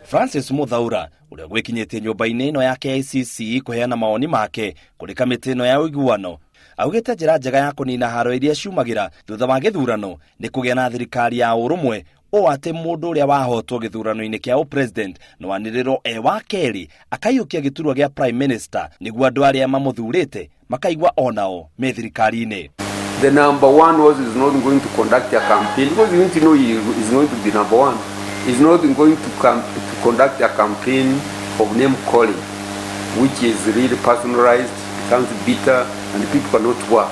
Francis Muthaura uria gwikinyitie nyumba-ini ino ya KICC kuheana mawoni make kuri kamiti ino ya uiguano augite njira njega ya kunina haro iria ciumagira thutha wa githurano ni kugia na thirikari ya urumwe o ati mundu uria wahotwo githurano-ini kia upresident no aniriro wa keri akaiukia giturua gia prime minister niguo andu aria mamuthurite makaigwa onao me thirikari-ini. The number one is not going to conduct a campaign because you need to know he is going to be number one. He's not going to conduct a campaign of name calling, which is really personalized, becomes bitter, and people cannot work.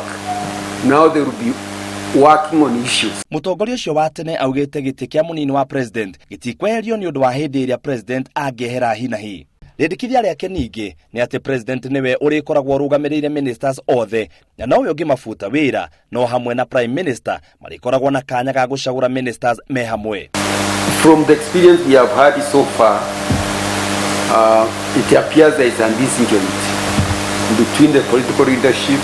Now they will be working on issues. Mutongoria ucio wa tene augite giti kia munini wa president gitikweherio ni undu wa hindi iria president angehera hinahi. Endekithia riake ningi ni ati president niwe urikoragwo rugamirire ministers othe na nowe ungi mafuta wira no hamwe na prime minister marikoragwo na kanya ga gucagura ministers me hamwe. From the experience we have had so far, it appears there is a disagreement between the political leadership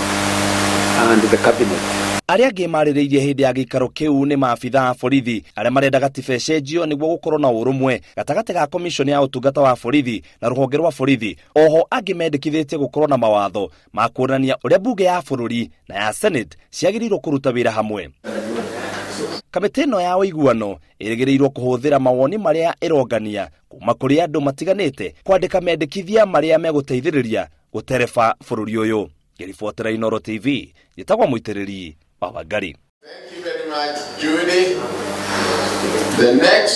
and the cabinet. Aria angi maririirie hindi ya gikaro kiu ni maabitha a borithi aria marenda gatiba icenjio niguo gukorwo na urumwe gatagati ga commission ya utungata wa borithi na ruhonge rwa borithi. Oho angi mendekithitie gukorwo na mawatho ma kuonania uria bunge ya bururi na ya senate ciagirirwo kuruta wira hamwe. Kamiti ino ya uiguano irigirirwo kuhuthira mawoni maria irongania kuma kuri andu matiganite kwandika mendekithia maria meguteithiriria gutereba bururi uyu. Ngiribotera Inooro TV gitagwa muitiriri wa Wangari. Thank you very much, Judy. The next